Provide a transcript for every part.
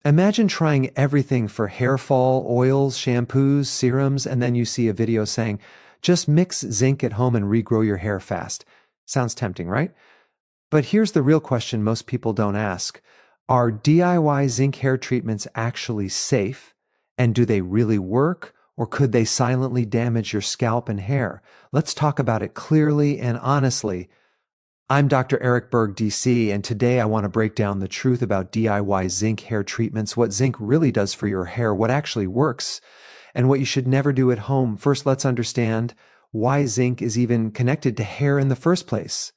Imagine trying everything for hair fall, oils, shampoos, serums, and then you see a video saying, just mix zinc at home and regrow your hair fast. Sounds tempting, right? But here's the real question most people don't ask. Are DIY zinc hair treatments actually safe? And do they really work? Or could they silently damage your scalp and hair? Let's talk about it clearly and honestly. I'm Dr. Eric Berg DC, and today I want to break down the truth about DIY zinc hair treatments, what zinc really does for your hair, what actually works, and what you should never do at home. First, let's understand why zinc is even connected to hair in the first place.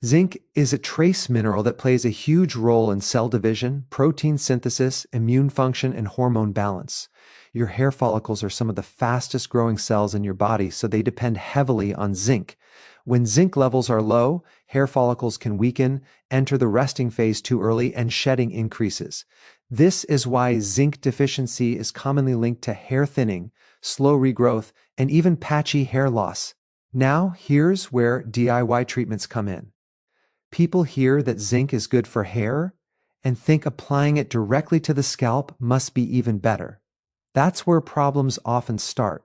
Zinc is a trace mineral that plays a huge role in cell division, protein synthesis, immune function, and hormone balance. Your hair follicles are some of the fastest growing cells in your body, so they depend heavily on zinc. When zinc levels are low, hair follicles can weaken, enter the resting phase too early, and shedding increases. This is why zinc deficiency is commonly linked to hair thinning, slow regrowth, and even patchy hair loss. Now, here's where DIY treatments come in. People hear that zinc is good for hair and think applying it directly to the scalp must be even better. That's where problems often start.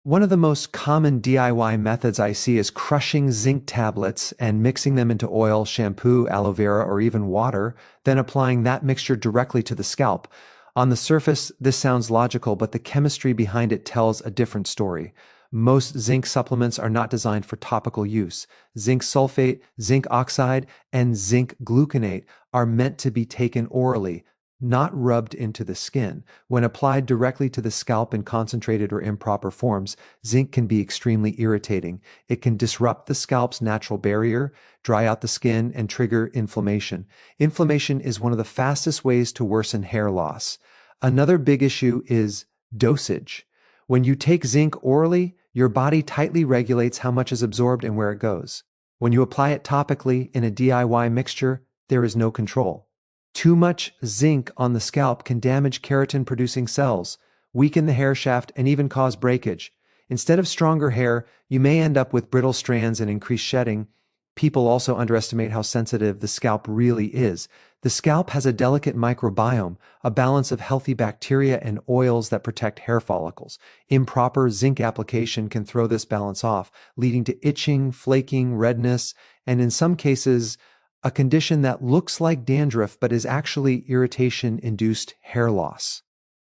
One of the most common DIY methods I see is crushing zinc tablets and mixing them into oil, shampoo, aloe vera, or even water, then applying that mixture directly to the scalp. On the surface, this sounds logical, but the chemistry behind it tells a different story. Most zinc supplements are not designed for topical use. Zinc sulfate, zinc oxide, and zinc gluconate are meant to be taken orally, not rubbed into the skin. When applied directly to the scalp in concentrated or improper forms, zinc can be extremely irritating. It can disrupt the scalp's natural barrier, dry out the skin, and trigger inflammation. Inflammation is one of the fastest ways to worsen hair loss. Another big issue is dosage. When you take zinc orally, your body tightly regulates how much is absorbed and where it goes. When you apply it topically in a DIY mixture, there is no control. Too much zinc on the scalp can damage keratin-producing cells, weaken the hair shaft, and even cause breakage. Instead of stronger hair, you may end up with brittle strands and increased shedding. People also underestimate how sensitive the scalp really is. The scalp has a delicate microbiome, a balance of healthy bacteria and oils that protect hair follicles. Improper zinc application can throw this balance off, leading to itching, flaking, redness, and in some cases, a condition that looks like dandruff but is actually irritation-induced hair loss.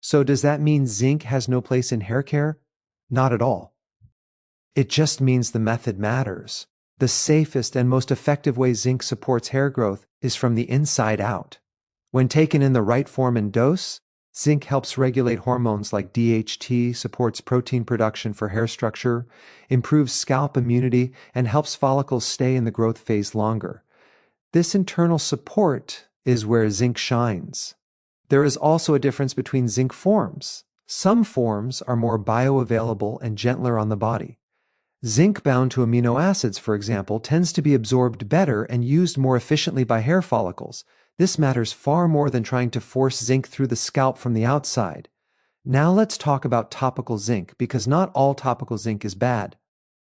So does that mean zinc has no place in hair care? Not at all. It just means the method matters. The safest and most effective way zinc supports hair growth is from the inside out. When taken in the right form and dose, zinc helps regulate hormones like DHT, supports protein production for hair structure, improves scalp immunity, and helps follicles stay in the growth phase longer. This internal support is where zinc shines. There is also a difference between zinc forms. Some forms are more bioavailable and gentler on the body. Zinc bound to amino acids, for example, tends to be absorbed better and used more efficiently by hair follicles. This matters far more than trying to force zinc through the scalp from the outside. Now let's talk about topical zinc, because not all topical zinc is bad.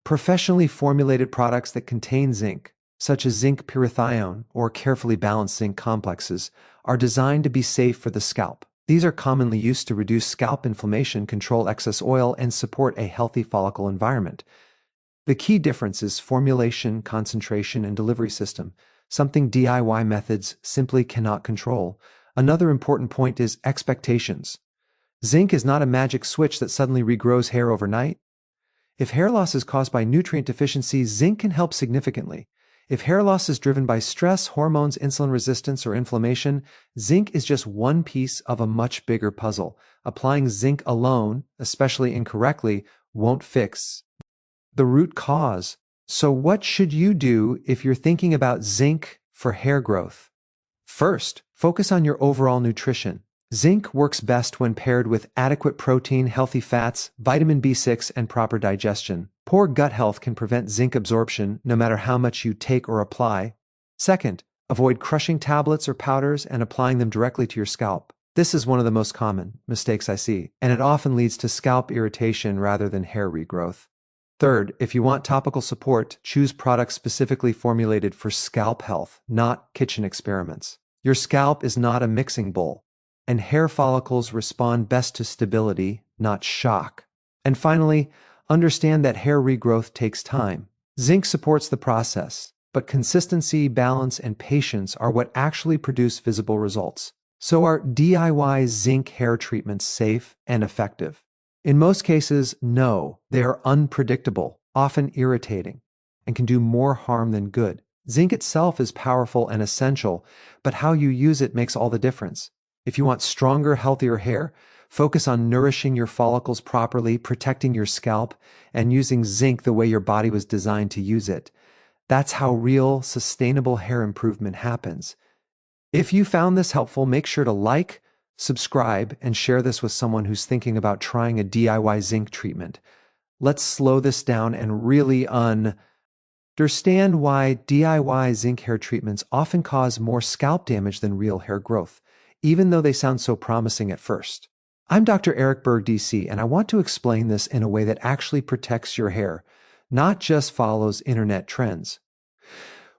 Professionally formulated products that contain zinc, such as zinc pyrithione or carefully balanced zinc complexes, are designed to be safe for the scalp. These are commonly used to reduce scalp inflammation, control excess oil, and support a healthy follicle environment. The key difference is formulation, concentration, and delivery system, something DIY methods simply cannot control. Another important point is expectations. Zinc is not a magic switch that suddenly regrows hair overnight. If hair loss is caused by nutrient deficiency, zinc can help significantly. If hair loss is driven by stress, hormones, insulin resistance, or inflammation, zinc is just one piece of a much bigger puzzle. Applying zinc alone, especially incorrectly, won't fix the root cause. So what should you do if you're thinking about zinc for hair growth? First, focus on your overall nutrition. Zinc works best when paired with adequate protein, healthy fats, vitamin B6, and proper digestion. Poor gut health can prevent zinc absorption no matter how much you take or apply. Second, avoid crushing tablets or powders and applying them directly to your scalp. This is one of the most common mistakes I see, and it often leads to scalp irritation rather than hair regrowth. Third, if you want topical support, choose products specifically formulated for scalp health, not kitchen experiments. Your scalp is not a mixing bowl. and hair follicles respond best to stability, not shock. And finally, understand that hair regrowth takes time. Zinc supports the process, but consistency, balance, and patience are what actually produce visible results. So are DIY zinc hair treatments safe and effective? In most cases, no. They are unpredictable, often irritating, and can do more harm than good. Zinc itself is powerful and essential, but how you use it makes all the difference. If you want stronger, healthier hair, focus on nourishing your follicles properly, protecting your scalp, and using zinc the way your body was designed to use it. That's how real, sustainable hair improvement happens. If you found this helpful, make sure to like, subscribe, and share this with someone who's thinking about trying a DIY zinc treatment. Let's slow this down and really understand why DIY zinc hair treatments often cause more scalp damage than real hair growth, even though they sound so promising at first. I'm Dr. Eric Berg DC, and I want to explain this in a way that actually protects your hair, not just follows internet trends.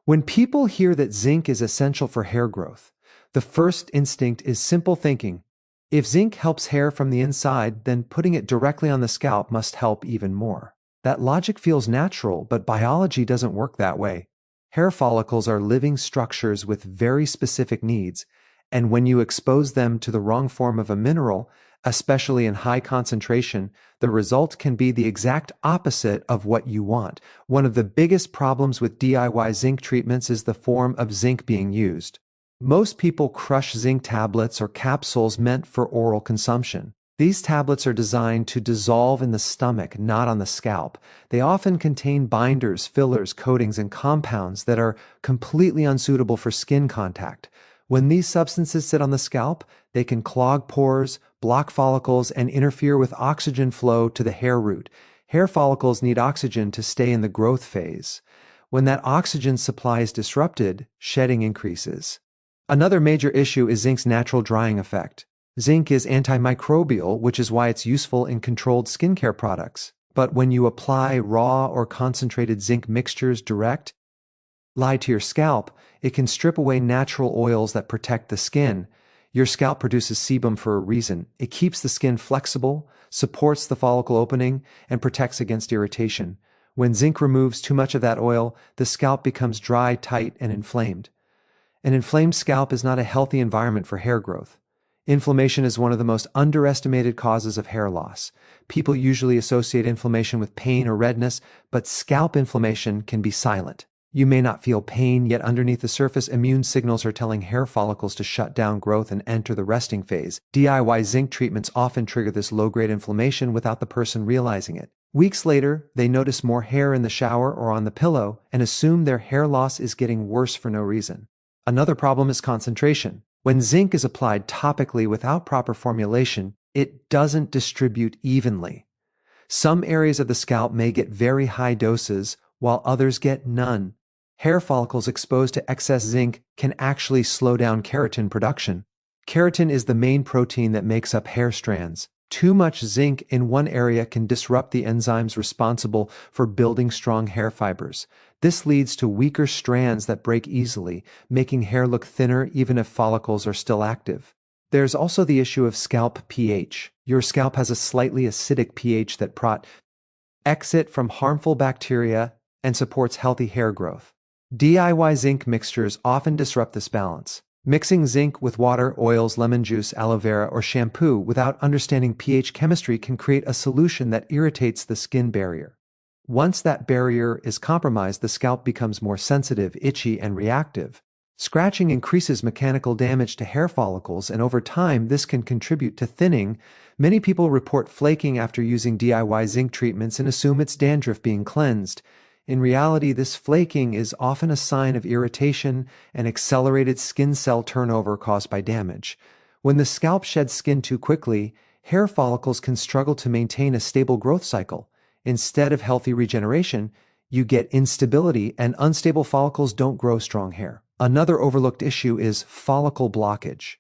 When people hear that zinc is essential for hair growth, the first instinct is simple thinking. If zinc helps hair from the inside, then putting it directly on the scalp must help even more. That logic feels natural, but biology doesn't work that way. Hair follicles are living structures with very specific needs, and when you expose them to the wrong form of a mineral, especially in high concentration, the result can be the exact opposite of what you want. One of the biggest problems with DIY zinc treatments is the form of zinc being used. Most people crush zinc tablets or capsules meant for oral consumption. These tablets are designed to dissolve in the stomach, not on the scalp. They often contain binders, fillers, coatings, and compounds that are completely unsuitable for skin contact. When these substances sit on the scalp, they can clog pores, block follicles, and interfere with oxygen flow to the hair root. Hair follicles need oxygen to stay in the growth phase. When that oxygen supply is disrupted, shedding increases. Another major issue is zinc's natural drying effect. Zinc is antimicrobial, which is why it's useful in controlled skincare products. But when you apply raw or concentrated zinc mixtures direct to your scalp, it can strip away natural oils that protect the skin. Your scalp produces sebum for a reason. It keeps the skin flexible, supports the follicle opening, and protects against irritation. When zinc removes too much of that oil, the scalp becomes dry, tight, and inflamed. An inflamed scalp is not a healthy environment for hair growth. Inflammation is one of the most underestimated causes of hair loss. People usually associate inflammation with pain or redness, but scalp inflammation can be silent. You may not feel pain, yet underneath the surface, immune signals are telling hair follicles to shut down growth and enter the resting phase. DIY zinc treatments often trigger this low-grade inflammation without the person realizing it. Weeks later, they notice more hair in the shower or on the pillow and assume their hair loss is getting worse for no reason. Another problem is concentration. When zinc is applied topically without proper formulation, it doesn't distribute evenly. Some areas of the scalp may get very high doses, while others get none. Hair follicles exposed to excess zinc can actually slow down keratin production. Keratin is the main protein that makes up hair strands. Too much zinc in one area can disrupt the enzymes responsible for building strong hair fibers. This leads to weaker strands that break easily, making hair look thinner even if follicles are still active. There's also the issue of scalp pH. Your scalp has a slightly acidic pH that protects it from harmful bacteria and supports healthy hair growth. DIY zinc mixtures often disrupt this balance. Mixing zinc with water, oils, lemon juice, aloe vera, or shampoo without understanding pH chemistry can create a solution that irritates the skin barrier. Once that barrier is compromised, the scalp becomes more sensitive, itchy, and reactive. Scratching increases mechanical damage to hair follicles, and over time, this can contribute to thinning. Many people report flaking after using DIY zinc treatments and assume it's dandruff being cleansed. In reality, this flaking is often a sign of irritation and accelerated skin cell turnover caused by damage. When the scalp sheds skin too quickly, hair follicles can struggle to maintain a stable growth cycle. Instead of healthy regeneration, you get instability, and unstable follicles don't grow strong hair. Another overlooked issue is follicle blockage.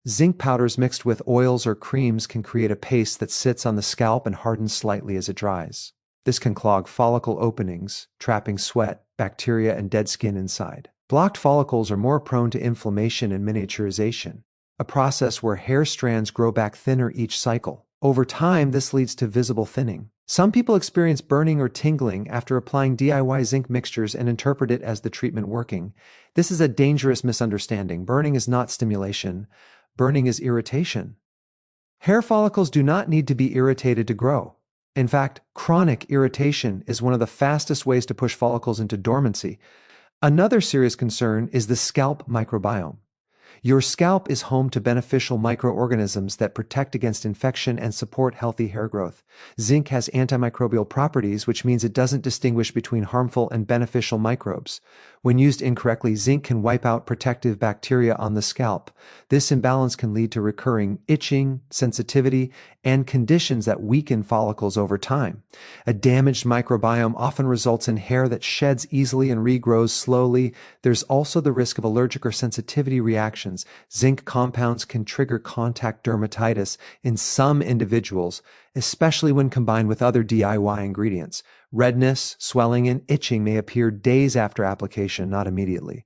Zinc powders mixed with oils or creams can create a paste that sits on the scalp and hardens slightly as it dries. This can clog follicle openings, trapping sweat, bacteria, and dead skin inside. Blocked follicles are more prone to inflammation and miniaturization. a process where hair strands grow back thinner each cycle. Over time, this leads to visible thinning. Some people experience burning or tingling after applying DIY zinc mixtures and interpret it as the treatment working. This is a dangerous misunderstanding. Burning is not stimulation. Burning is irritation. Hair follicles do not need to be irritated to grow. In fact, chronic irritation is one of the fastest ways to push follicles into dormancy. Another serious concern is the scalp microbiome. Your scalp is home to beneficial microorganisms that protect against infection and support healthy hair growth. Zinc has antimicrobial properties, which means it doesn't distinguish between harmful and beneficial microbes. When used incorrectly, zinc can wipe out protective bacteria on the scalp. This imbalance can lead to recurring itching, sensitivity, and conditions that weaken follicles over time. A damaged microbiome often results in hair that sheds easily and regrows slowly. There's also the risk of allergic or sensitivity reactions. Zinc compounds can trigger contact dermatitis in some individuals, especially when combined with other DIY ingredients. Redness, swelling, and itching may appear days after application, not immediately.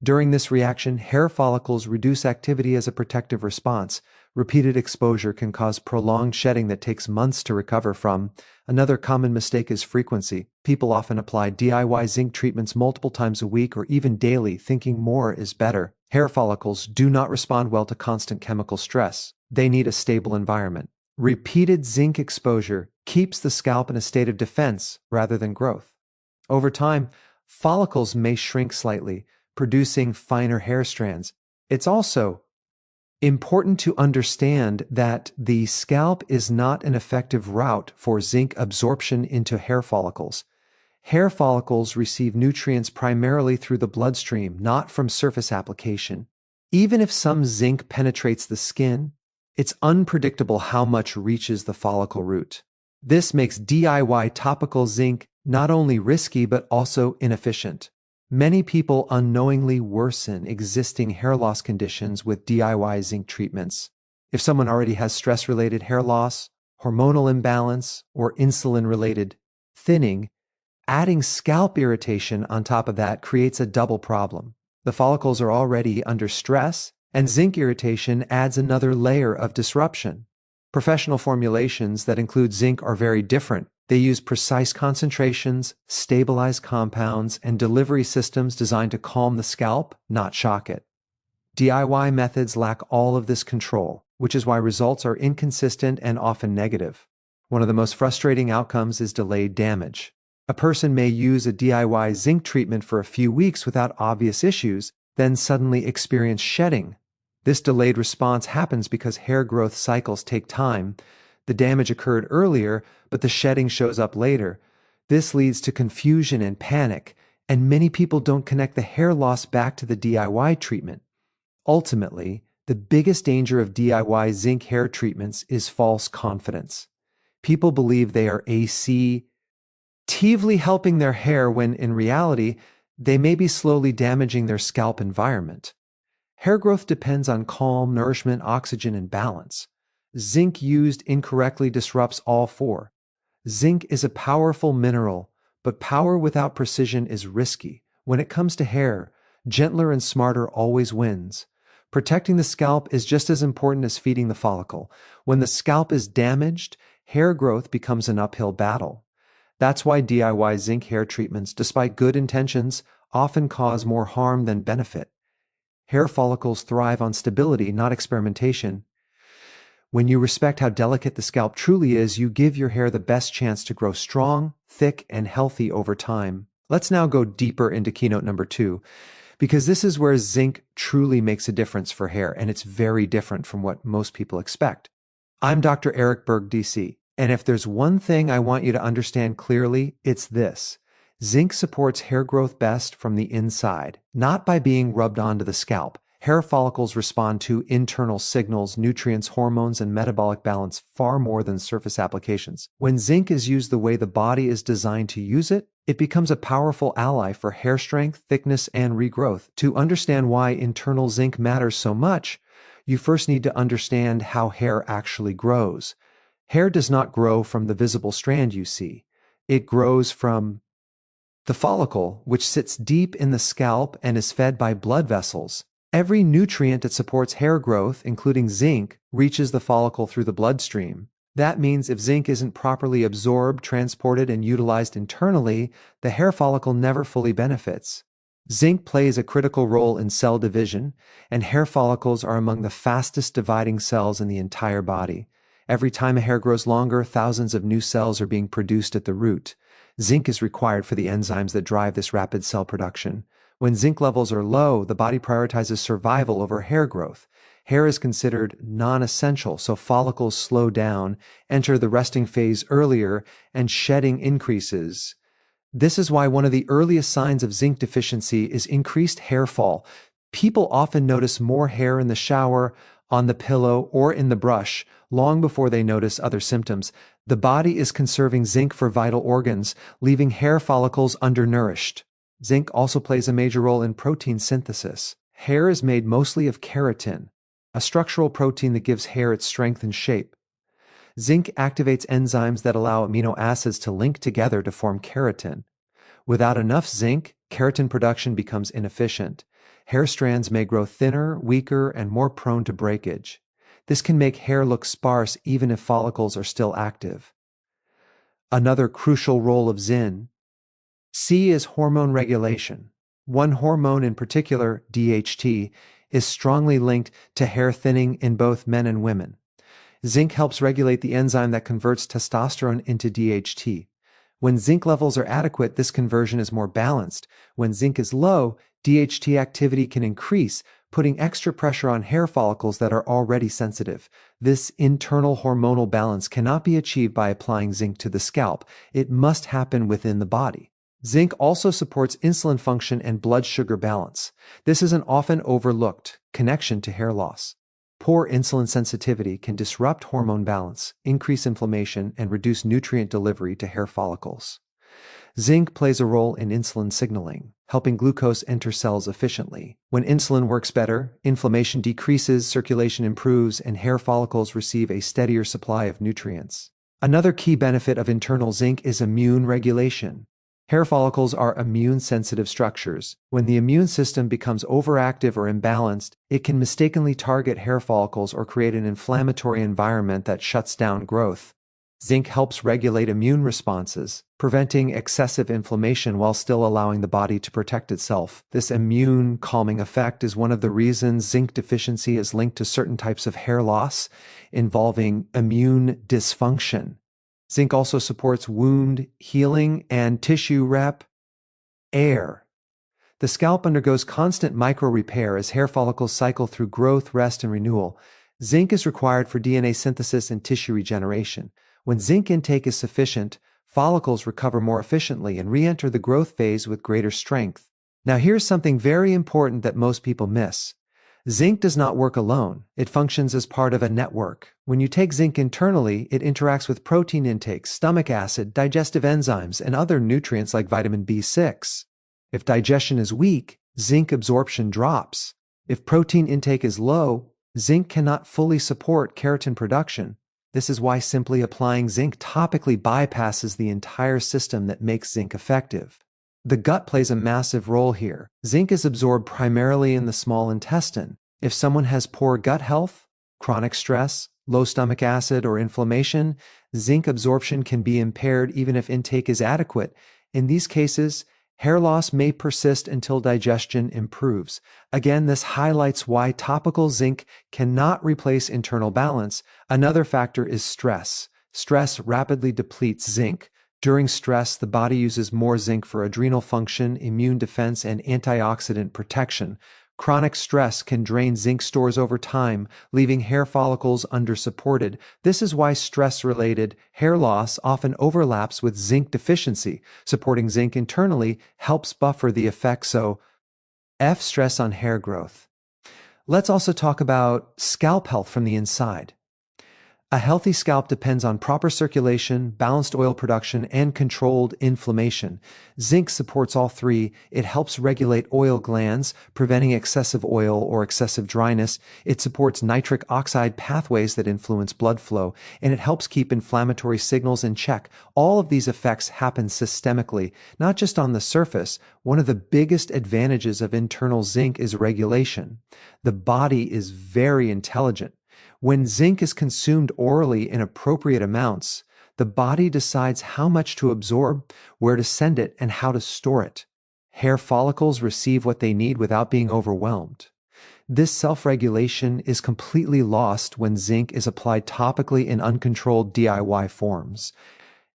During this reaction, hair follicles reduce activity as a protective response. Repeated exposure can cause prolonged shedding that takes months to recover from. Another common mistake is frequency. People often apply DIY zinc treatments multiple times a week or even daily, thinking more is better. Hair follicles do not respond well to constant chemical stress. They need a stable environment. Repeated zinc exposure keeps the scalp in a state of defense rather than growth. Over time, follicles may shrink slightly, producing finer hair strands. It's also important to understand that the scalp is not an effective route for zinc absorption into hair follicles. Hair follicles receive nutrients primarily through the bloodstream, not from surface application. Even if some zinc penetrates the skin, it's unpredictable how much reaches the follicle root. This makes DIY topical zinc not only risky but also inefficient. Many people unknowingly worsen existing hair loss conditions with DIY zinc treatments. If someone already has stress-related hair loss, hormonal imbalance, or insulin-related thinning, adding scalp irritation on top of that creates a double problem. The follicles are already under stress, and zinc irritation adds another layer of disruption. Professional formulations that include zinc are very different. They use precise concentrations, stabilized compounds, and delivery systems designed to calm the scalp, not shock it. DIY methods lack all of this control, which is why results are inconsistent and often negative. One of the most frustrating outcomes is delayed damage. A person may use a DIY zinc treatment for a few weeks without obvious issues, then suddenly experience shedding. This delayed response happens because hair growth cycles take time. The damage occurred earlier, but the shedding shows up later. This leads to confusion and panic, and many people don't connect the hair loss back to the DIY treatment. Ultimately, the biggest danger of DIY zinc hair treatments is false confidence. People believe they are actively helping their hair when, in reality, they may be slowly damaging their scalp environment. Hair growth depends on calm, nourishment, oxygen, and balance. Zinc used incorrectly disrupts all four. Zinc is a powerful mineral, but power without precision is risky. When it comes to hair, gentler and smarter always wins. Protecting the scalp is just as important as feeding the follicle. When the scalp is damaged, hair growth becomes an uphill battle. That's why DIY zinc hair treatments, despite good intentions, often cause more harm than benefit. Hair follicles thrive on stability, not experimentation. When you respect how delicate the scalp truly is, you give your hair the best chance to grow strong, thick, and healthy over time. Let's now go deeper into keynote number 2, because this is where zinc truly makes a difference for hair, and it's very different from what most people expect. I'm Dr. Eric Berg DC, and if there's one thing I want you to understand clearly, it's this. Zinc supports hair growth best from the inside, not by being rubbed onto the scalp. Hair follicles respond to internal signals, nutrients, hormones, and metabolic balance far more than surface applications. When zinc is used the way the body is designed to use it, it becomes a powerful ally for hair strength, thickness, and regrowth. To understand why internal zinc matters so much, you first need to understand how hair actually grows. Hair does not grow from the visible strand you see. It grows from the follicle, which sits deep in the scalp and is fed by blood vessels. Every nutrient that supports hair growth, including zinc, reaches the follicle through the bloodstream. That means if zinc isn't properly absorbed, transported, and utilized internally, the hair follicle never fully benefits. Zinc plays a critical role in cell division, and hair follicles are among the fastest dividing cells in the entire body. Every time a hair grows longer, thousands of new cells are being produced at the root. Zinc is required for the enzymes that drive this rapid cell production. When zinc levels are low, the body prioritizes survival over hair growth. Hair is considered non-essential, so follicles slow down, enter the resting phase earlier, and shedding increases. This is why one of the earliest signs of zinc deficiency is increased hair fall. People often notice more hair in the shower, on the pillow, or in the brush, long before they notice other symptoms. The body is conserving zinc for vital organs, leaving hair follicles undernourished. Zinc also plays a major role in protein synthesis. Hair is made mostly of keratin, a structural protein that gives hair its strength and shape. Zinc activates enzymes that allow amino acids to link together to form keratin. Without enough zinc, keratin production becomes inefficient. Hair strands may grow thinner, weaker, and more prone to breakage. This can make hair look sparse even if follicles are still active. Another crucial role of zinc is hormone regulation. One hormone in particular, DHT, is strongly linked to hair thinning in both men and women. Zinc helps regulate the enzyme that converts testosterone into DHT. When zinc levels are adequate, this conversion is more balanced. When zinc is low, DHT activity can increase, putting extra pressure on hair follicles that are already sensitive. This internal hormonal balance cannot be achieved by applying zinc to the scalp. It must happen within the body. Zinc also supports insulin function and blood sugar balance. This is an often overlooked connection to hair loss. Poor insulin sensitivity can disrupt hormone balance, increase inflammation, and reduce nutrient delivery to hair follicles. Zinc plays a role in insulin signaling, helping glucose enter cells efficiently. When insulin works better, inflammation decreases, circulation improves, and hair follicles receive a steadier supply of nutrients. Another key benefit of internal zinc is immune regulation. Hair follicles are immune-sensitive structures. When the immune system becomes overactive or imbalanced, it can mistakenly target hair follicles or create an inflammatory environment that shuts down growth. Zinc helps regulate immune responses, preventing excessive inflammation while still allowing the body to protect itself. This immune calming effect is one of the reasons zinc deficiency is linked to certain types of hair loss involving immune dysfunction. Zinc also supports wound healing and tissue repair. The scalp undergoes constant micro-repair as hair follicles cycle through growth, rest, and renewal. Zinc is required for DNA synthesis and tissue regeneration. When zinc intake is sufficient, follicles recover more efficiently and re-enter the growth phase with greater strength. Now here's something very important that most people miss. Zinc does not work alone. It functions as part of a network. When you take zinc internally, it interacts with protein intake, stomach acid, digestive enzymes, and other nutrients like vitamin B6. If digestion is weak, zinc absorption drops. If protein intake is low, zinc cannot fully support keratin production. This is why simply applying zinc topically bypasses the entire system that makes zinc effective. The gut plays a massive role here. Zinc is absorbed primarily in the small intestine. If someone has poor gut health, chronic stress, low stomach acid, or inflammation, zinc absorption can be impaired even if intake is adequate. In these cases, hair loss may persist until digestion improves. Again, this highlights why topical zinc cannot replace internal balance. Another factor is stress. Stress rapidly depletes zinc. During stress, the body uses more zinc for adrenal function, immune defense, and antioxidant protection. Chronic stress can drain zinc stores over time, leaving hair follicles undersupported. This is why stress-related hair loss often overlaps with zinc deficiency. Supporting zinc internally helps buffer the effect. Stress on hair growth. Let's also talk about scalp health from the inside. A healthy scalp depends on proper circulation, balanced oil production, and controlled inflammation. Zinc supports all three. It helps regulate oil glands, preventing excessive oil or excessive dryness. It supports nitric oxide pathways that influence blood flow, and it helps keep inflammatory signals in check. All of these effects happen systemically, not just on the surface. One of the biggest advantages of internal zinc is regulation. The body is very intelligent. When zinc is consumed orally in appropriate amounts, the body decides how much to absorb, where to send it, and how to store it. Hair follicles receive what they need without being overwhelmed. This self-regulation is completely lost when zinc is applied topically in uncontrolled DIY forms.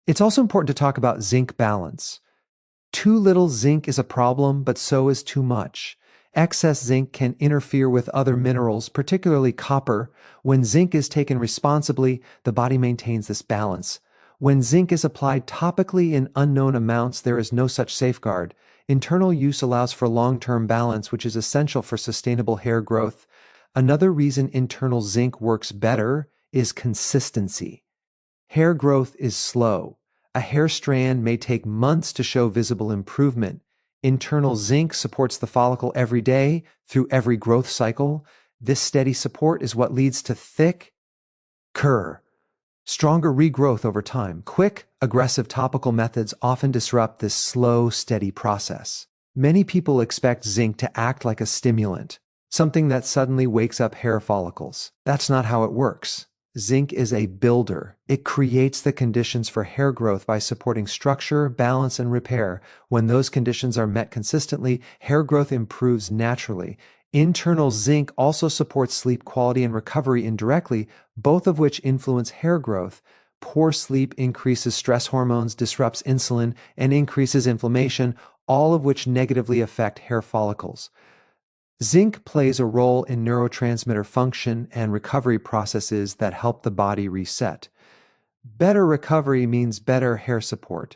It's also important to talk about zinc balance. Too little zinc is a problem, but so is too much. Excess zinc can interfere with other minerals, particularly copper. When zinc is taken responsibly, the body maintains this balance. When zinc is applied topically in unknown amounts, there is no such safeguard. Internal use allows for long-term balance, which is essential for sustainable hair growth. Another reason internal zinc works better is consistency. Hair growth is slow. A hair strand may take months to show visible improvement. Internal zinc supports the follicle every day through every growth cycle. This steady support is what leads to thick, stronger regrowth over time. Quick, aggressive topical methods often disrupt this slow, steady process. Many people expect zinc to act like a stimulant, something that suddenly wakes up hair follicles. That's not how it works. Zinc is a builder. It creates the conditions for hair growth by supporting structure, balance, and repair. When those conditions are met consistently, hair growth improves naturally. Internal zinc also supports sleep quality and recovery indirectly, both of which influence hair growth. Poor sleep increases stress hormones, disrupts insulin, and increases inflammation, all of which negatively affect hair follicles. Zinc plays a role in neurotransmitter function and recovery processes that help the body reset. Better recovery means better hair support.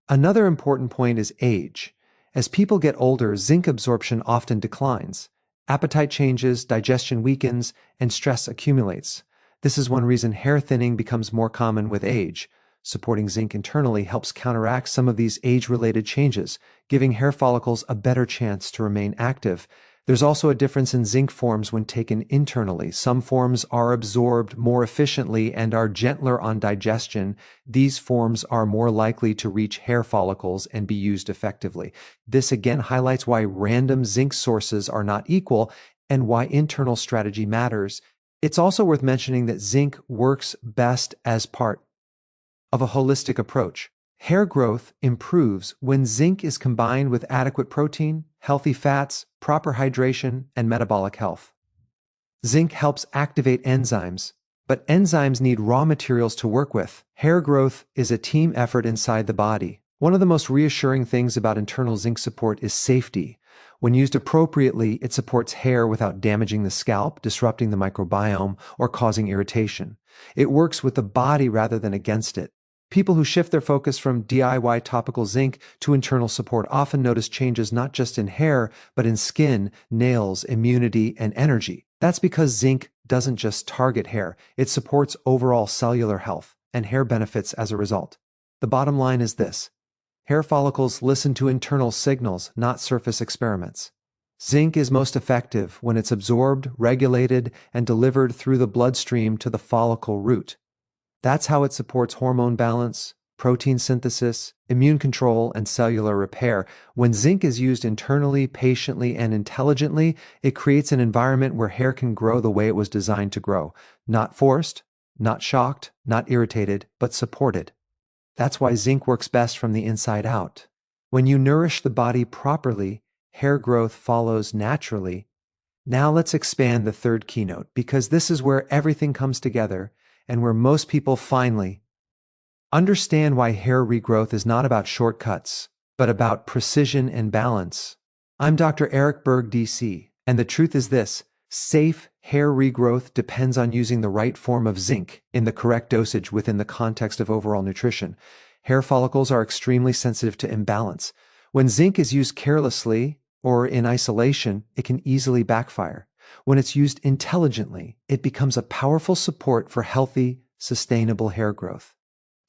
Another important point is age. As people get older, zinc absorption often declines. Appetite changes, digestion weakens, and stress accumulates. This is one reason hair thinning becomes more common with age. Supporting zinc internally helps counteract some of these age-related changes, giving hair follicles a better chance to remain active. There's also a difference in zinc forms when taken internally. Some forms are absorbed more efficiently and are gentler on digestion. These forms are more likely to reach hair follicles and be used effectively. This again highlights why random zinc sources are not equal and why internal strategy matters. It's also worth mentioning that zinc works best as part of a holistic approach. Hair growth improves when zinc is combined with adequate protein, healthy fats, proper hydration, and metabolic health. Zinc helps activate enzymes, but enzymes need raw materials to work with. Hair growth is a team effort inside the body. One of the most reassuring things about internal zinc support is safety. When used appropriately, it supports hair without damaging the scalp, disrupting the microbiome, or causing irritation. It works with the body rather than against it. People who shift their focus from DIY topical zinc to internal support often notice changes not just in hair, but in skin, nails, immunity, and energy. That's because zinc doesn't just target hair, it supports overall cellular health and hair benefits as a result. The bottom line is this: hair follicles listen to internal signals, not surface experiments. Zinc is most effective when it's absorbed, regulated, and delivered through the bloodstream to the follicle root. That's how it supports hormone balance, protein synthesis, immune control, and cellular repair. When zinc is used internally, patiently, and intelligently, it creates an environment where hair can grow the way it was designed to grow. Not forced, not shocked, not irritated, but supported. That's why zinc works best from the inside out. When you nourish the body properly, hair growth follows naturally. Now let's expand the third keynote, because this is where everything comes together and where most people finally understand why hair regrowth is not about shortcuts, but about precision and balance. I'm Dr. Eric Berg DC, and the truth is this: safe hair regrowth depends on using the right form of zinc in the correct dosage within the context of overall nutrition. Hair follicles are extremely sensitive to imbalance. When zinc is used carelessly or in isolation, it can easily backfire. When it's used intelligently, it becomes a powerful support for healthy, sustainable hair growth.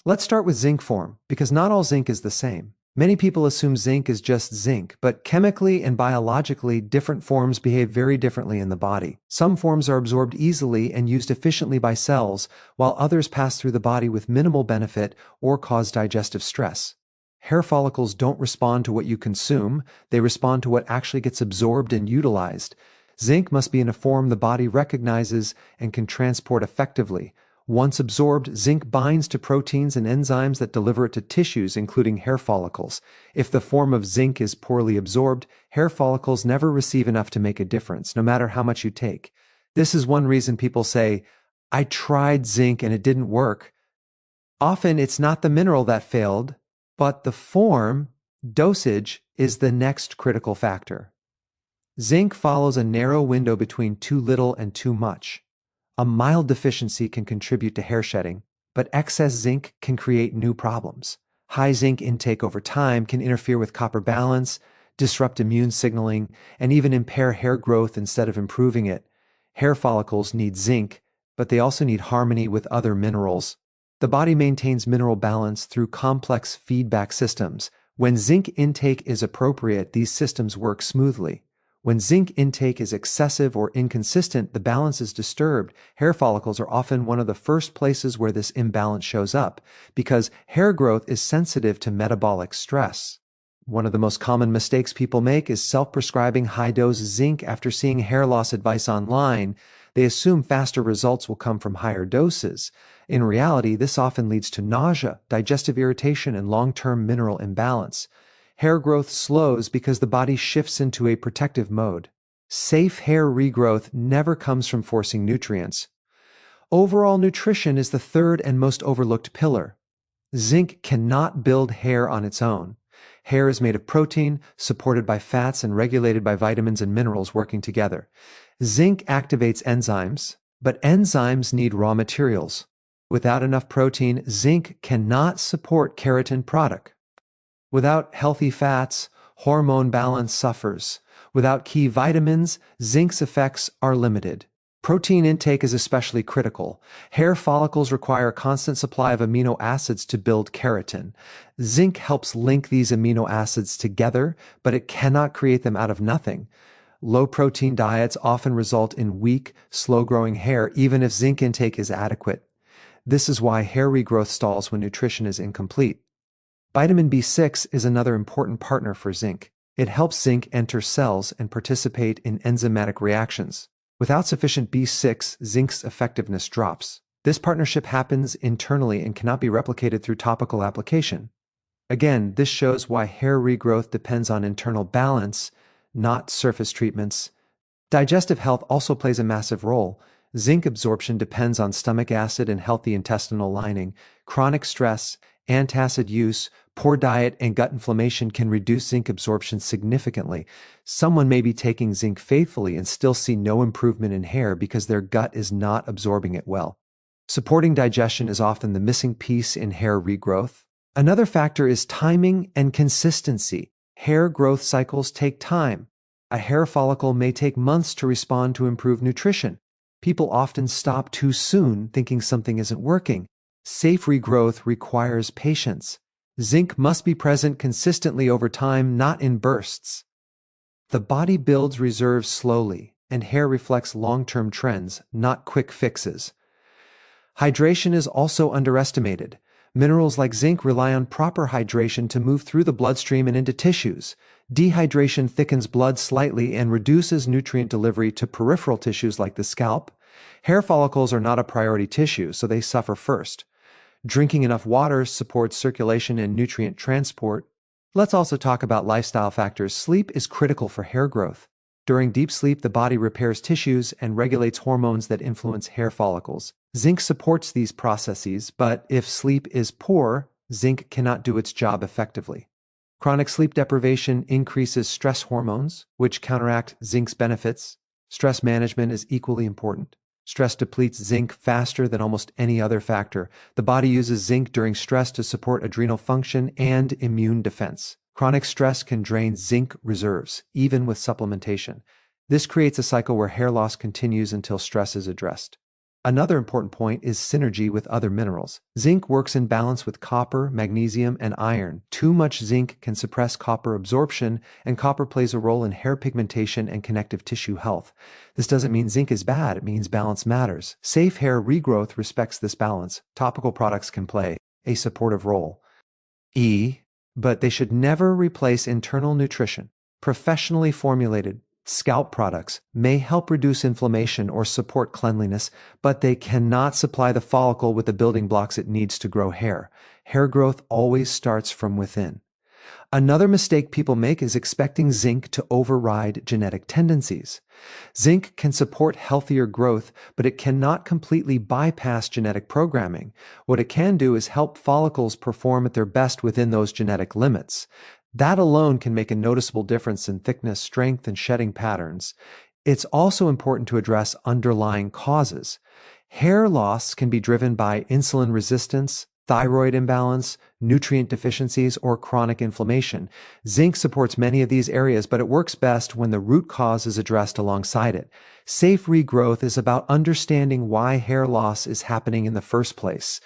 Let's start with zinc form, because not all zinc is the same. Many people assume zinc is just zinc, but chemically and biologically, different forms behave very differently in the body. Some forms are absorbed easily and used efficiently by cells, while others pass through the body with minimal benefit or cause digestive stress. Hair follicles don't respond to what you consume, they respond to what actually gets absorbed and utilized. Zinc must be in a form the body recognizes and can transport effectively. Once absorbed, zinc binds to proteins and enzymes that deliver it to tissues, including hair follicles. If the form of zinc is poorly absorbed, hair follicles never receive enough to make a difference, no matter how much you take. This is one reason people say, "I tried zinc and it didn't work." Often it's not the mineral that failed, but the form, dosage, is the next critical factor. Zinc follows a narrow window between too little and too much. A mild deficiency can contribute to hair shedding, but excess zinc can create new problems. High zinc intake over time can interfere with copper balance, disrupt immune signaling, and even impair hair growth instead of improving it. Hair follicles need zinc, but they also need harmony with other minerals. The body maintains mineral balance through complex feedback systems. When zinc intake is appropriate, these systems work smoothly. When zinc intake is excessive or inconsistent, the balance is disturbed. Hair follicles are often one of the first places where this imbalance shows up, because hair growth is sensitive to metabolic stress. One of the most common mistakes people make is self-prescribing high-dose zinc after seeing hair loss advice online. They assume faster results will come from higher doses. In reality, this often leads to nausea, digestive irritation, and long-term mineral imbalance. Hair growth slows because the body shifts into a protective mode. Safe hair regrowth never comes from forcing nutrients. Overall nutrition is the third and most overlooked pillar. Zinc cannot build hair on its own. Hair is made of protein, supported by fats and regulated by vitamins and minerals working together. Zinc activates enzymes, but enzymes need raw materials. Without enough protein, zinc cannot support keratin product. Without healthy fats, hormone balance suffers. Without key vitamins, zinc's effects are limited. Protein intake is especially critical. Hair follicles require a constant supply of amino acids to build keratin. Zinc helps link these amino acids together, but it cannot create them out of nothing. Low-protein diets often result in weak, slow-growing hair, even if zinc intake is adequate. This is why hair regrowth stalls when nutrition is incomplete. Vitamin B6 is another important partner for zinc. It helps zinc enter cells and participate in enzymatic reactions. Without sufficient B6, zinc's effectiveness drops. This partnership happens internally and cannot be replicated through topical application. Again, this shows why hair regrowth depends on internal balance, not surface treatments. Digestive health also plays a massive role. Zinc absorption depends on stomach acid and healthy intestinal lining. Chronic stress, antacid use, poor diet, and gut inflammation can reduce zinc absorption significantly. Someone may be taking zinc faithfully and still see no improvement in hair because their gut is not absorbing it well. Supporting digestion is often the missing piece in hair regrowth. Another factor is timing and consistency. Hair growth cycles take time. A hair follicle may take months to respond to improved nutrition. People often stop too soon, thinking something isn't working. Safe regrowth requires patience. Zinc must be present consistently over time, not in bursts. The body builds reserves slowly, and hair reflects long-term trends, not quick fixes. Hydration is also underestimated. Minerals like zinc rely on proper hydration to move through the bloodstream and into tissues. Dehydration thickens blood slightly and reduces nutrient delivery to peripheral tissues like the scalp. Hair follicles are not a priority tissue, so they suffer first. Drinking enough water supports circulation and nutrient transport. Let's also talk about lifestyle factors. Sleep is critical for hair growth. During deep sleep, the body repairs tissues and regulates hormones that influence hair follicles. Zinc supports these processes, but if sleep is poor, zinc cannot do its job effectively. Chronic sleep deprivation increases stress hormones, which counteract zinc's benefits. Stress management is equally important. Stress depletes zinc faster than almost any other factor. The body uses zinc during stress to support adrenal function and immune defense. Chronic stress can drain zinc reserves, even with supplementation. This creates a cycle where hair loss continues until stress is addressed. Another important point is synergy with other minerals. Zinc works in balance with copper, magnesium, and iron. Too much zinc can suppress copper absorption, and copper plays a role in hair pigmentation and connective tissue health. This doesn't mean zinc is bad, it means balance matters. Safe hair regrowth respects this balance. Topical products can play a supportive role. But they should never replace internal nutrition. Professionally formulated scalp products may help reduce inflammation or support cleanliness, but they cannot supply the follicle with the building blocks it needs to grow hair. Hair growth always starts from within. Another mistake people make is expecting zinc to override genetic tendencies. Zinc can support healthier growth, but it cannot completely bypass genetic programming. What it can do is help follicles perform at their best within those genetic limits. That alone can make a noticeable difference in thickness, strength, and shedding patterns. It's also important to address underlying causes. Hair loss can be driven by insulin resistance, thyroid imbalance, nutrient deficiencies, or chronic inflammation. Zinc supports many of these areas, but it works best when the root cause is addressed alongside it. Safe regrowth is about understanding why hair loss is happening in the first place.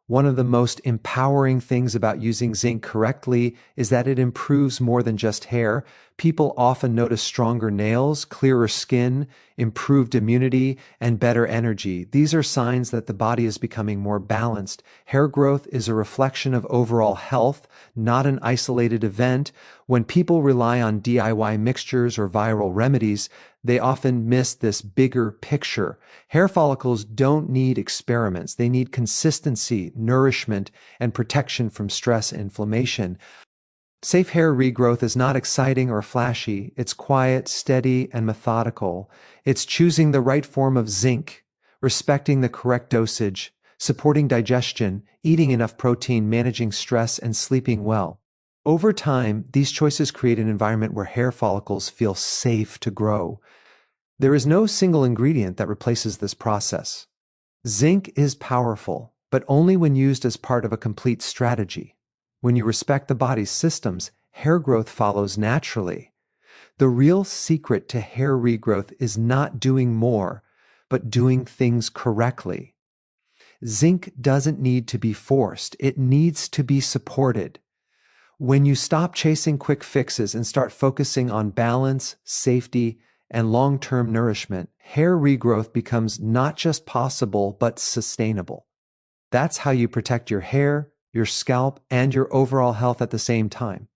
One of the most empowering things about using zinc correctly is that it improves more than just hair. People often notice stronger nails, clearer skin, improved immunity, and better energy. These are signs that the body is becoming more balanced. Hair growth is a reflection of overall health, not an isolated event. When people rely on DIY mixtures or viral remedies, they often miss this bigger picture. Hair follicles don't need experiments. They need consistency, nourishment, and protection from stress and inflammation. Safe hair regrowth is not exciting or flashy. It's quiet, steady, and methodical. It's choosing the right form of zinc, respecting the correct dosage, supporting digestion, eating enough protein, managing stress, and sleeping well. Over time, these choices create an environment where hair follicles feel safe to grow. There is no single ingredient that replaces this process. Zinc is powerful, but only when used as part of a complete strategy. When you respect the body's systems, hair growth follows naturally. The real secret to hair regrowth is not doing more, but doing things correctly. Zinc doesn't need to be forced. It needs to be supported. When you stop chasing quick fixes and start focusing on balance, safety, and long-term nourishment, hair regrowth becomes not just possible, but sustainable. That's how you protect your hair, your scalp, and your overall health at the same time.